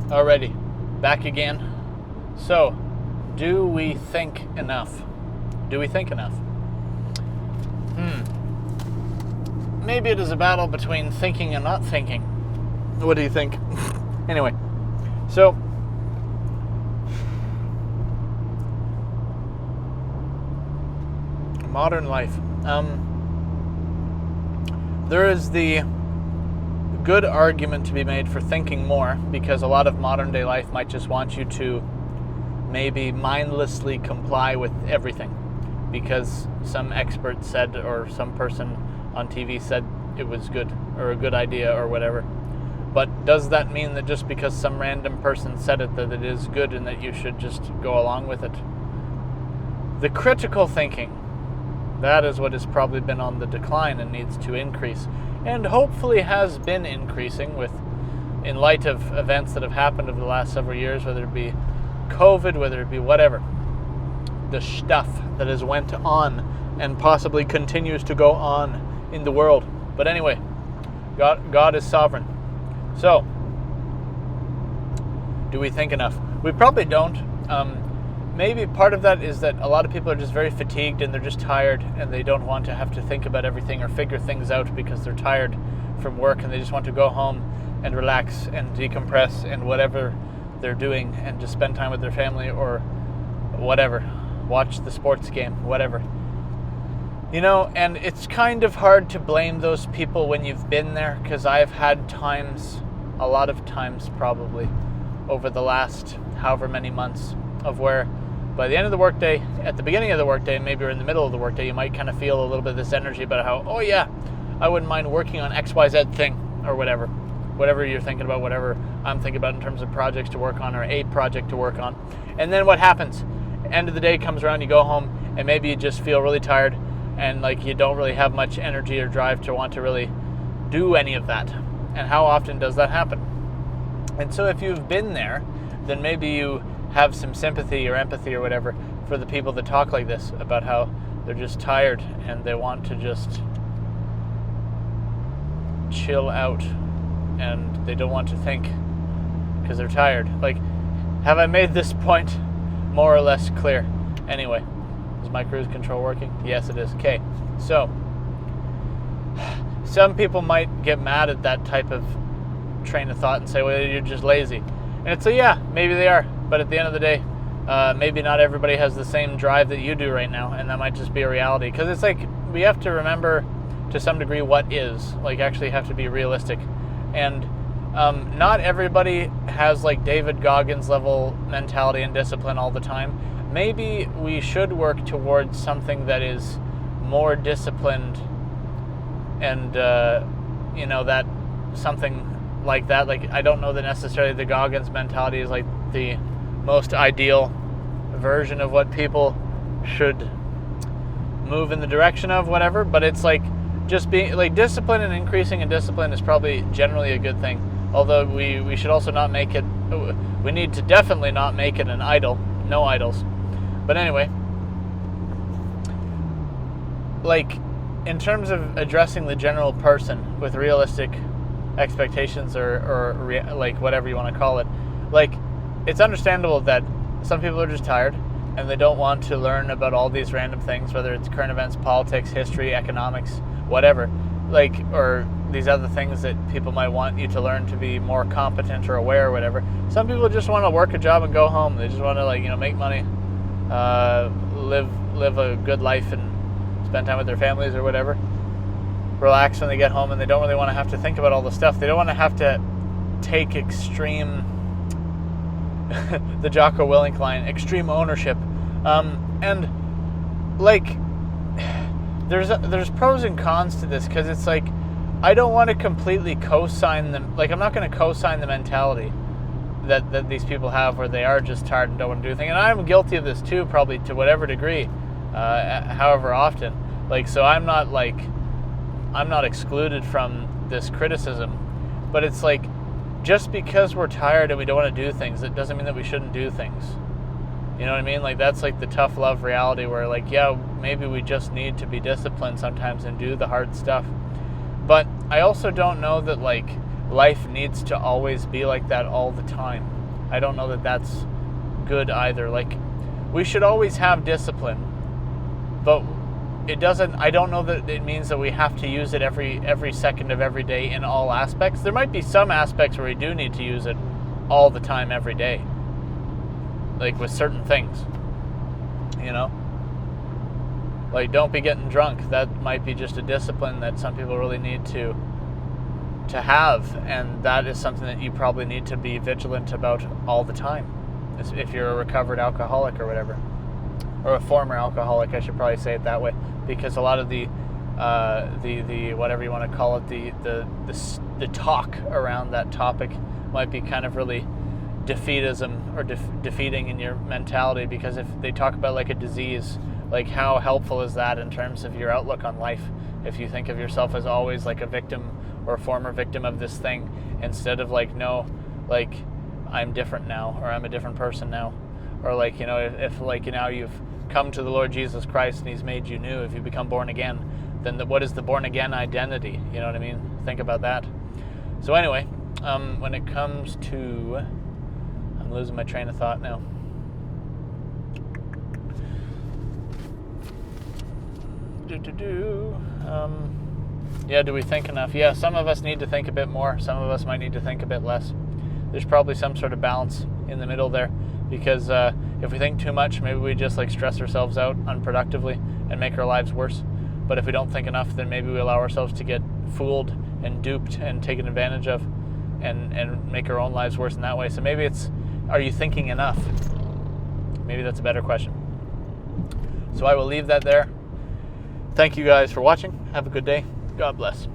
Alrighty, back again. So, do we think enough? Do we think enough? Maybe it is a battle between thinking and not thinking. What do you think? Anyway, so modern life. There is the good argument to be made for thinking more, because a lot of modern day life might just want you to maybe mindlessly comply with everything because some expert said, or some person on TV said it was good or a good idea or whatever. But does that mean that just because some random person said it, that it is good and that you should just go along with it? The critical thinking, that is what has probably been on the decline and needs to increase, and hopefully has been increasing in light of events that have happened over the last several years, whether it be COVID, whether it be whatever, the stuff that has went on and possibly continues to go on in the world. But anyway, God is sovereign. So, do we think enough? We probably don't. Maybe part of that is that a lot of people are just very fatigued and they're just tired and they don't want to have to think about everything or figure things out because they're tired from work, and they just want to go home and relax and decompress and whatever they're doing and just spend time with their family or whatever, watch the sports game, whatever. You know, and it's kind of hard to blame those people when you've been there, because I've had times, a lot of times probably, over the last however many months, of where by the end of the workday, at the beginning of the workday, maybe or in the middle of the workday, you might kind of feel a little bit of this energy about how, oh yeah, I wouldn't mind working on XYZ thing or whatever you're thinking about, whatever I'm thinking about in terms of projects to work on or a project to work on. And then what happens? End of the day comes around, you go home, and maybe you just feel really tired and like you don't really have much energy or drive to want to really do any of that. And how often does that happen? And so if you've been there, then maybe you have some sympathy or empathy or whatever for the people that talk like this about how they're just tired and they want to just chill out and they don't want to think because they're tired. Like, have I made this point more or less clear? Anyway, is my cruise control working? Yes, it is. Okay, so some people might get mad at that type of train of thought and say, well, you're just lazy. And it's like, yeah, maybe they are. But at the end of the day, maybe not everybody has the same drive that you do right now, and that might just be a reality. Because it's like, we have to remember to some degree what is, like actually have to be realistic. And not everybody has like David Goggins level mentality and discipline all the time. Maybe we should work towards something that is more disciplined and, that something like that. Like, I don't know that necessarily the Goggins mentality is like the most ideal version of what people should move in the direction of, whatever, but it's like just being like discipline, and increasing in discipline is probably generally a good thing. Although we should also not make it, we need to definitely not make it an idol. No idols. But anyway, like in terms of addressing the general person with realistic expectations or like whatever you want to call it, like it's understandable that some people are just tired and they don't want to learn about all these random things, whether it's current events, politics, history, economics, whatever, like, or these other things that people might want you to learn to be more competent or aware or whatever. Some people just want to work a job and go home. They just want to make money, live a good life and spend time with their families or whatever. Relax when they get home, and they don't really want to have to think about all the stuff. They don't want to have to take extreme, the Jocko Willink line, extreme ownership. And like, there's pros and cons to this, because it's like, I don't want to completely co-sign them. Like, I'm not going to co-sign the mentality that these people have where they are just tired and don't want to do anything. And I'm guilty of this too, probably to whatever degree, however often. Like, so I'm not excluded from this criticism, but it's like, just because we're tired and we don't want to do things, it doesn't mean that we shouldn't do things. You know what I mean? Like, that's like the tough love reality where, like, yeah, maybe we just need to be disciplined sometimes and do the hard stuff. But I also don't know that, like, life needs to always be like that all the time. I don't know that that's good either. Like, we should always have discipline, but I don't know that it means that we have to use it every second of every day in all aspects. There might be some aspects where we do need to use it all the time, every day. Like with certain things, like don't be getting drunk. That might be just a discipline that some people really need to have, and that is something that you probably need to be vigilant about all the time, if you're a recovered alcoholic or whatever, or a former alcoholic. I should probably say it that way, because a lot of the whatever you want to call it, the talk around that topic might be kind of really defeatism or defeating in your mentality, because if they talk about like a disease, like how helpful is that in terms of your outlook on life if you think of yourself as always like a victim or a former victim of this thing, instead of like, no, like I'm different now, or I'm a different person now, or like, if like now you've come to the Lord Jesus Christ and he's made you new, if you become born again, then what is the born again identity? You know what I mean? Think about that. So anyway, when it comes to, I'm losing my train of thought now. Yeah, do we think enough? Yeah, some of us need to think a bit more. Some of us might need to think a bit less. There's probably some sort of balance in the middle there, because if we think too much, maybe we just like stress ourselves out unproductively and make our lives worse. But if we don't think enough, then maybe we allow ourselves to get fooled and duped and taken advantage of, and make our own lives worse in that way. So maybe it's, are you thinking enough? Maybe that's a better question. So I will leave that there. Thank you guys for watching. Have a good day. God bless.